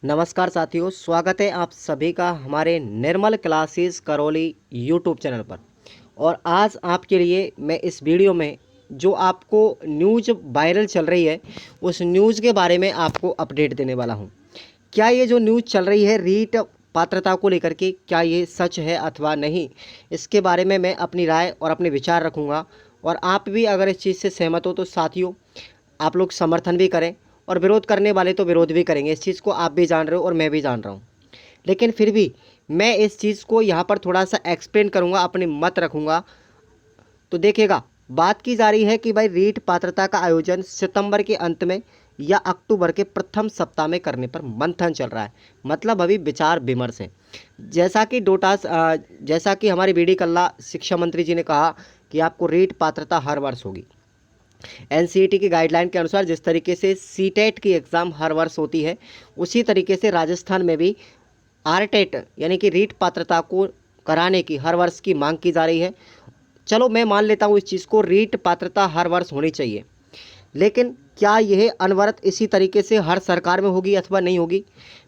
नमस्कार साथियों, स्वागत है आप सभी का हमारे निर्मल क्लासेस करौली यूट्यूब चैनल पर। और आज आपके लिए मैं इस वीडियो में जो आपको न्यूज़ वायरल चल रही है उस न्यूज़ के बारे में आपको अपडेट देने वाला हूं। क्या ये जो न्यूज़ चल रही है रीट पात्रता को लेकर के, क्या ये सच है अथवा नहीं, इसके बारे में मैं अपनी राय और अपने विचार रखूँगा। और आप भी अगर इस चीज़ से सहमत हो तो साथियों आप लोग समर्थन भी करें, और विरोध करने वाले तो विरोध भी करेंगे। इस चीज़ को आप भी जान रहे हो और मैं भी जान रहा हूँ। लेकिन फिर भी मैं इस चीज़ को यहाँ पर थोड़ा सा एक्सप्लेन करूँगा, अपनी मत रखूँगा। तो देखिएगा, बात की जा रही है कि भाई रीट पात्रता का आयोजन सितंबर के अंत में या अक्टूबर के प्रथम सप्ताह में करने पर मंथन चल रहा है। मतलब अभी विचार विमर्श है। जैसा कि हमारी बीडी कल्ला शिक्षा मंत्री जी ने कहा कि आपको रीट पात्रता हर वर्ष होगी। एनसीईटी की गाइडलाइन के अनुसार जिस तरीके से सीटेट की एग्ज़ाम हर वर्ष होती है, उसी तरीके से राजस्थान में भी आरटेट यानी कि रीट पात्रता को कराने की हर वर्ष की मांग की जा रही है। चलो मैं मान लेता हूँ इस चीज़ को, रीट पात्रता हर वर्ष होनी चाहिए। लेकिन क्या यह अनवरत इसी तरीके से हर सरकार में होगी अथवा नहीं होगी,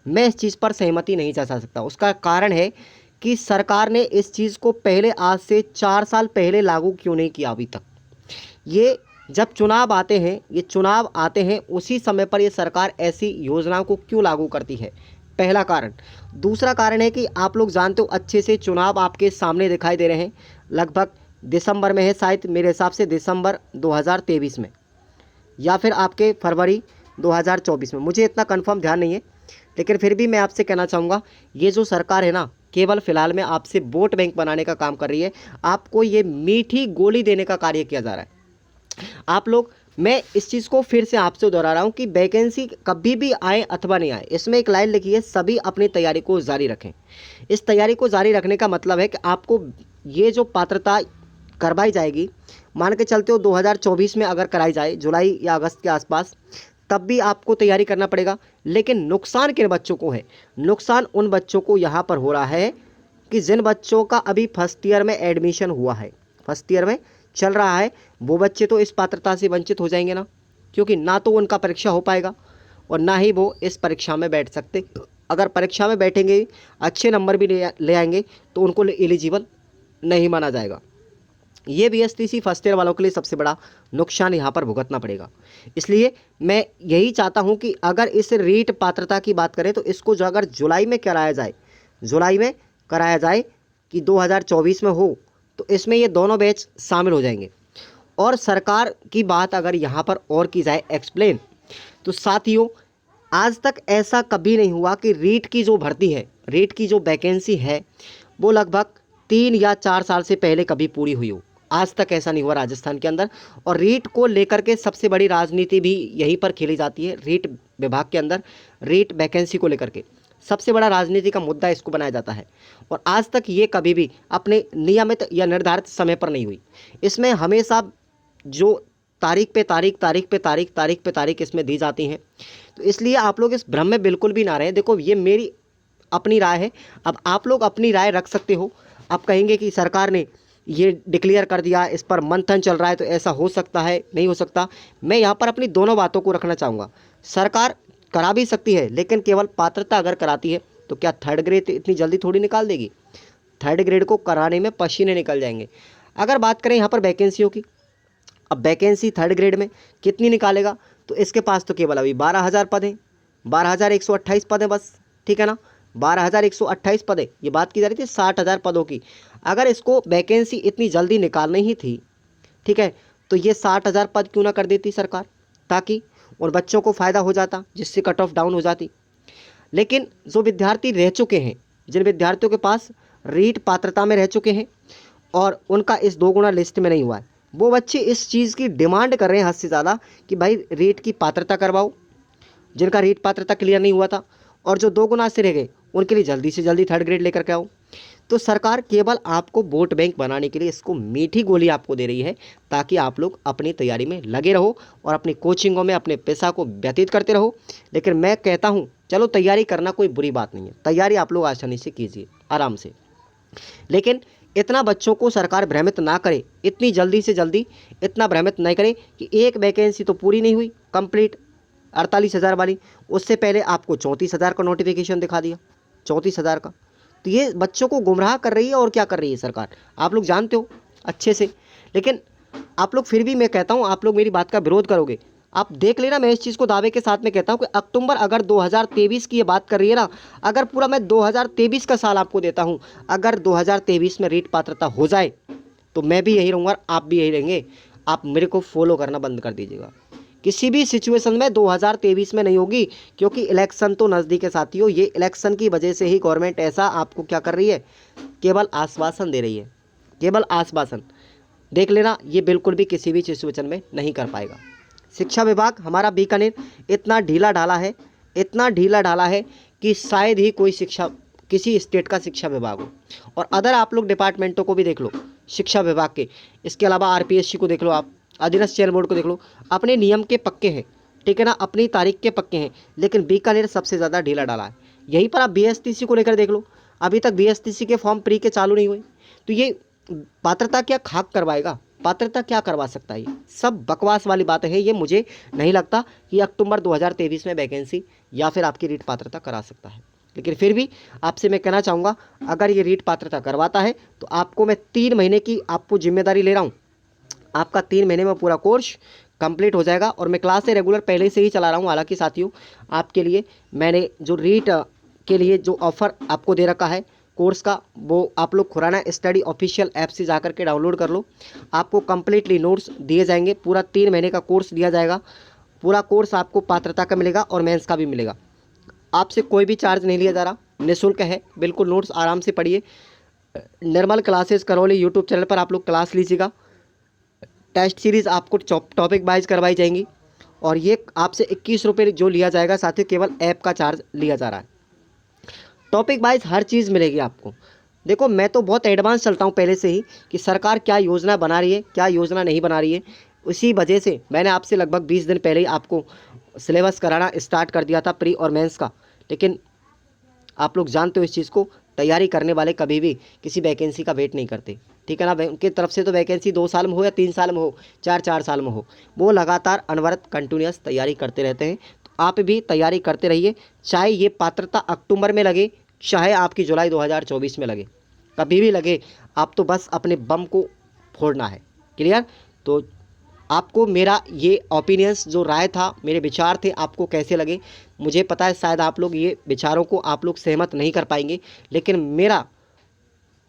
मैं इस चीज़ पर सहमति नहीं जता सकता। उसका कारण है कि सरकार ने इस चीज़ को पहले आज से 4 साल पहले लागू क्यों नहीं किया अभी तक। ये जब चुनाव आते हैं उसी समय पर ये सरकार ऐसी योजनाओं को क्यों लागू करती है, पहला कारण। दूसरा कारण है कि आप लोग जानते हो अच्छे से, चुनाव आपके सामने दिखाई दे रहे हैं। लगभग दिसंबर में है, शायद मेरे हिसाब से दिसंबर 2023 में, या फिर आपके फरवरी 2024 में, मुझे इतना कंफर्म ध्यान नहीं है। लेकिन फिर भी मैं आपसे कहना चाहूँगा, ये जो सरकार है ना, केवल फिलहाल में आपसे वोट बैंक बनाने का काम कर रही है। आपको ये मीठी गोली देने का कार्य किया जा रहा है। आप लोग, मैं इस चीज़ को फिर से आपसे दोहरा रहा हूँ कि वैकेंसी कभी भी आए अथवा नहीं आए, इसमें एक लाइन लिखी है, सभी अपनी तैयारी को जारी रखें। इस तैयारी को जारी रखने का मतलब है कि आपको ये जो पात्रता करवाई जाएगी, मान के चलते हो 2024 में अगर कराई जाए जुलाई या अगस्त के आसपास, तब भी आपको तैयारी करना पड़ेगा। लेकिन नुकसान किन बच्चों को है? नुकसान उन बच्चों को यहाँ पर हो रहा है कि जिन बच्चों का अभी फर्स्ट ईयर में एडमिशन हुआ है, फर्स्ट ईयर में चल रहा है, वो बच्चे तो इस पात्रता से वंचित हो जाएंगे ना, क्योंकि ना तो उनका परीक्षा हो पाएगा और ना ही वो इस परीक्षा में बैठ सकते। अगर परीक्षा में बैठेंगे, अच्छे नंबर भी ले आएंगे, तो उनको एलिजिबल नहीं माना जाएगा। ये बीएसटीसी फर्स्ट ईयर वालों के लिए सबसे बड़ा नुकसान यहाँ पर भुगतना पड़ेगा। इसलिए मैं यही चाहता हूँ कि अगर इस रीट पात्रता की बात करें तो इसको जो अगर जुलाई में कराया जाए कि 2024 में हो, तो इसमें ये दोनों बैच शामिल हो जाएंगे। और सरकार की बात अगर यहाँ पर और की जाए एक्सप्लेन, तो साथियों आज तक ऐसा कभी नहीं हुआ कि रीट की जो भर्ती है, रीट की जो वैकेंसी है, वो लगभग 3 या 4 साल से पहले कभी पूरी हुई हो। आज तक ऐसा नहीं हुआ राजस्थान के अंदर। और रीट को लेकर के सबसे बड़ी राजनीति भी यहीं पर खेली जाती है। रीट विभाग के अंदर रीट वैकेंसी को लेकर के सबसे बड़ा राजनीति का मुद्दा इसको बनाया जाता है। और आज तक ये कभी भी अपने नियमित या निर्धारित समय पर नहीं हुई। इसमें हमेशा जो तारीख पे तारीख इसमें दी जाती हैं। तो इसलिए आप लोग इस भ्रम में बिल्कुल भी ना रहें। देखो, ये मेरी अपनी राय है, अब आप लोग अपनी राय रख सकते हो। आप कहेंगे कि सरकार ने ये डिक्लेयर कर दिया, इस पर मंथन चल रहा है, तो ऐसा हो सकता है, नहीं हो सकता। मैं यहाँ पर अपनी दोनों बातों को रखना चाहूँगा। सरकार करा भी सकती है, लेकिन केवल पात्रता अगर कराती है तो क्या थर्ड ग्रेड इतनी जल्दी थोड़ी निकाल देगी? थर्ड ग्रेड को कराने में पसीने निकल जाएंगे। अगर बात करें यहाँ पर वैकेंसियों की, अब वैकेंसी थर्ड ग्रेड में कितनी निकालेगा? तो इसके पास तो केवल अभी 12,000 पद हैं, 12,128 पद हैं बस, ठीक है ना। 12,128 पद है, ये बात की जा रही थी 60,000 पदों की। अगर इसको वैकेंसी इतनी जल्दी निकालनी ही थी, ठीक है, तो ये 60,000 पद क्यों ना कर देती सरकार, ताकि उन बच्चों को फ़ायदा हो जाता, जिससे कट ऑफ डाउन हो जाती। लेकिन जो विद्यार्थी रह चुके हैं, जिन विद्यार्थियों के पास रीट पात्रता में रह चुके हैं और उनका इस 2 गुना लिस्ट में नहीं हुआ है, वो बच्चे इस चीज़ की डिमांड कर रहे हैं हद से ज़्यादा कि भाई रीट की पात्रता करवाओ, जिनका रीट पात्रता क्लियर नहीं हुआ था। और जो 2 गुना से रह गए, उनके लिए जल्दी से जल्दी थर्ड ग्रेड लेकर के आओ। तो सरकार केवल आपको वोट बैंक बनाने के लिए इसको मीठी गोली आपको दे रही है, ताकि आप लोग अपनी तैयारी में लगे रहो और अपनी कोचिंगों में अपने पैसा को व्यतीत करते रहो। लेकिन मैं कहता हूँ, चलो तैयारी करना कोई बुरी बात नहीं है, तैयारी आप लोग आसानी से कीजिए, आराम से। लेकिन इतना बच्चों को सरकार भ्रमित ना करे, इतनी जल्दी से जल्दी इतना भ्रमित नहीं करे कि एक वैकेंसी तो पूरी नहीं हुई कंप्लीट, 48,000 वाली, उससे पहले आपको 34,000 का नोटिफिकेशन दिखा दिया, 34,000 का। तो ये बच्चों को गुमराह कर रही है और क्या कर रही है सरकार, आप लोग जानते हो अच्छे से। लेकिन आप लोग फिर भी, मैं कहता हूँ आप लोग मेरी बात का विरोध करोगे। आप देख लेना, मैं इस चीज़ को दावे के साथ में कहता हूँ कि अक्टूबर अगर 2023 की ये बात कर रही है ना, अगर पूरा मैं 2023 का साल आपको देता हूँ, अगर 2023 में रीट पात्रता हो जाए तो मैं भी यही रहूँगा, आप भी यही रहेंगे। आप मेरे को फॉलो करना बंद कर दीजिएगा, किसी भी सिचुएशन में 2023 में नहीं होगी, क्योंकि इलेक्शन तो नज़दीक है साथियों। ये इलेक्शन की वजह से ही गवर्नमेंट ऐसा आपको क्या कर रही है, केवल आश्वासन दे रही है, केवल आश्वासन। देख लेना, ये बिल्कुल भी किसी भी सिचुएशन में नहीं कर पाएगा। शिक्षा विभाग हमारा बीकानेर इतना ढीला ढाला है, इतना ढीला ढाला है कि शायद ही कोई शिक्षा, किसी स्टेट का शिक्षा विभाग हो। और अदर आप लोग डिपार्टमेंटों को भी देख लो शिक्षा विभाग के, इसके अलावा आरपीएससी को देख लो, आप अधीनस्थ चयन बोर्ड को देख लो, अपने नियम के पक्के हैं, ठीक है ना, अपनी तारीख के पक्के हैं, लेकिन बीकानेर सबसे ज़्यादा ढीला डाला है। यहीं पर आप बीएसटीसी को लेकर देख लो, अभी तक बीएसटीसी के फॉर्म प्री के चालू नहीं हुए। तो ये पात्रता क्या खाक करवाएगा, पात्रता क्या करवा सकता है, ये सब बकवास वाली बात है। ये मुझे नहीं लगता कि अक्टूबर 2023 में वैकेंसी या फिर आपकी रीट पात्रता करा सकता है। लेकिन फिर भी आपसे मैं कहना चाहूँगा, अगर ये रीट पात्रता करवाता है तो आपको मैं 3 महीने की आपको जिम्मेदारी ले रहा हूँ। आपका 3 महीने में पूरा कोर्स कंप्लीट हो जाएगा। और मैं क्लासें रेगुलर पहले से ही चला रहा हूँ। हालांकि साथियों, आपके लिए मैंने जो रीट के लिए जो ऑफ़र आपको दे रखा है कोर्स का, वो आप लोग खुराना स्टडी ऑफिशियल ऐप से जाकर के डाउनलोड कर लो। आपको कंप्लीटली नोट्स दिए जाएंगे, पूरा 3 महीने का कोर्स दिया जाएगा। पूरा कोर्स आपको पात्रता का मिलेगा और मेंस का भी मिलेगा। आपसे कोई भी चार्ज नहीं लिया जा रहा, निःशुल्क है बिल्कुल। नोट्स आराम से पढ़िए, निर्मल क्लासेस करौली यूट्यूब चैनल पर आप लोग क्लास लीजिएगा। टेस्ट सीरीज़ आपको टॉपिक वाइज करवाई जाएंगी। और ये आपसे 21 रुपये जो लिया जाएगा साथियों, केवल ऐप का चार्ज लिया जा रहा है। टॉपिक वाइज हर चीज़ मिलेगी आपको। देखो, मैं तो बहुत एडवांस चलता हूँ पहले से ही कि सरकार क्या योजना बना रही है, क्या योजना नहीं बना रही है। उसी वजह से मैंने आपसे लगभग 20 दिन पहले ही आपको सिलेबस कराना स्टार्ट कर दिया था, प्री और मेंस का। लेकिन आप लोग जानते हो इस चीज़ को, तैयारी करने वाले कभी भी किसी वैकेंसी का वेट नहीं करते, ठीक है ना। उनकी तरफ से तो वैकेंसी 2 साल में हो या 3 साल में हो, 4 साल में हो, वो लगातार अनवरत कंटिन्यूस तैयारी करते रहते हैं। तो आप भी तैयारी करते रहिए, चाहे ये पात्रता अक्टूबर में लगे, चाहे आपकी जुलाई 2024 में लगे, कभी भी लगे, आप तो बस अपने बम को फोड़ना है। क्लियर? तो आपको मेरा ये ओपिनियंस जो राय था, मेरे विचार थे, आपको कैसे लगे मुझे पता है, शायद आप लोग ये विचारों को आप लोग सहमत नहीं कर पाएंगे, लेकिन मेरा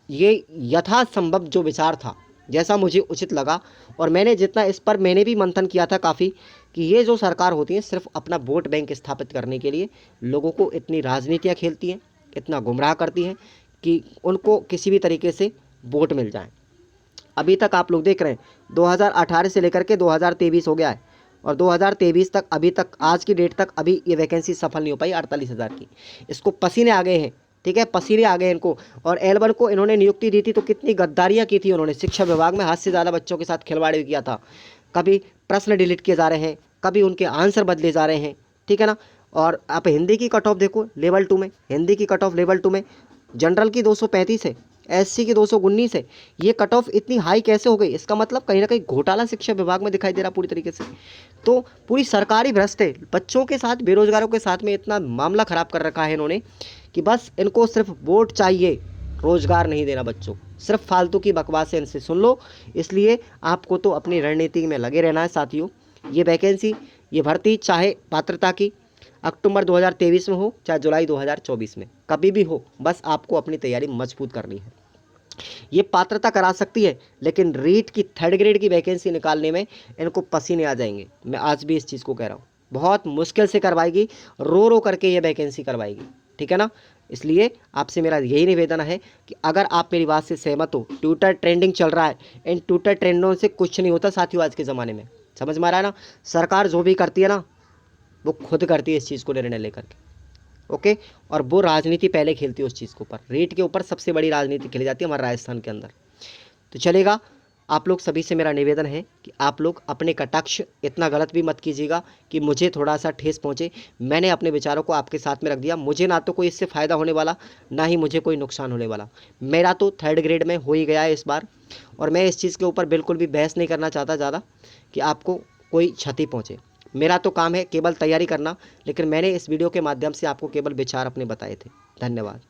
ये यथासंभव जो विचार था, जैसा मुझे उचित लगा, और मैंने जितना इस पर मैंने भी मंथन किया था काफ़ी, कि ये जो सरकार होती है सिर्फ अपना वोट बैंक स्थापित करने के लिए लोगों को इतनी राजनीतियाँ खेलती हैं, इतना गुमराह करती हैं कि उनको किसी भी तरीके से वोट मिल जाए। अभी तक आप लोग देख रहे हैं 2018 से लेकर के 2023 हो गया है, और 2023 तक, अभी तक आज की डेट तक अभी ये वैकेंसी सफल नहीं हो पाई 48,000 की। इसको पसीने आ गए हैं, ठीक है, पसीने आ गए इनको। और L1 को इन्होंने नियुक्ति दी थी तो कितनी गद्दारियाँ की थी उन्होंने शिक्षा विभाग में, हद से ज़्यादा बच्चों के साथ खिलवाड़ भी किया था। कभी प्रश्न डिलीट किए जा रहे हैं, कभी उनके आंसर बदले जा रहे हैं, ठीक है ना। और आप हिंदी की कट ऑफ देखो लेवल 2 में, हिंदी की कट ऑफ लेवल 2 में जनरल की 235 है, एससी की 219 है। ये कट ऑफ इतनी हाई कैसे हो गई? इसका मतलब कहीं ना कहीं घोटाला शिक्षा विभाग में दिखाई दे रहा पूरी तरीके से। तो पूरी सरकारी भ्रष्ट है, बच्चों के साथ, बेरोजगारों के साथ में इतना मामला ख़राब कर रखा है इन्होंने कि बस इनको सिर्फ वोट चाहिए, रोजगार नहीं देना बच्चों को। सिर्फ फालतू की बकवास है, इनसे सुन लो। इसलिए आपको तो अपनी रणनीति में लगे रहना है साथियों। ये वैकेंसी, ये भर्ती चाहे पात्रता की अक्टूबर 2023 में हो, चाहे जुलाई 2024 में, कभी भी हो, बस आपको अपनी तैयारी मजबूत करनी है। ये पात्रता करा सकती है, लेकिन रीट की 3rd ग्रेड की वैकेंसी निकालने में इनको पसीने आ जाएंगे। मैं आज भी इस चीज़ को कह रहा हूँ, बहुत मुश्किल से करवाएगी, रो रो करके ये वैकेंसी करवाएगी, ठीक है ना। इसलिए आपसे मेरा यही निवेदन है कि अगर आप मेरी बात से सहमत हो, ट्विटर ट्रेंडिंग चल रहा है, इन ट्विटर ट्रेंडों से कुछ नहीं होता साथियों आज के ज़माने में, समझ में आ रहा है ना। सरकार जो भी करती है ना, वो खुद करती है इस चीज़ को निर्णय लेकर के, ओके। और वो राजनीति पहले खेलती है उस चीज़ के ऊपर, रेट के ऊपर सबसे बड़ी राजनीति खेली जाती है हमारे राजस्थान के अंदर। तो चलेगा, आप लोग सभी से मेरा निवेदन है कि आप लोग अपने कटाक्ष इतना गलत भी मत कीजिएगा कि मुझे थोड़ा सा ठेस पहुंचे। मैंने अपने विचारों को आपके साथ में रख दिया, मुझे ना तो कोई इससे फ़ायदा होने वाला, ना ही मुझे कोई नुकसान होने वाला। मेरा तो 3rd ग्रेड में हो ही गया है इस बार, और मैं इस चीज़ के ऊपर बिल्कुल भी बहस नहीं करना चाहता ज़्यादा कि आपको कोई क्षति पहुँचे। मेरा तो काम है केवल तैयारी करना, लेकिन मैंने इस वीडियो के माध्यम से आपको केवल विचार अपने बताए थे। धन्यवाद।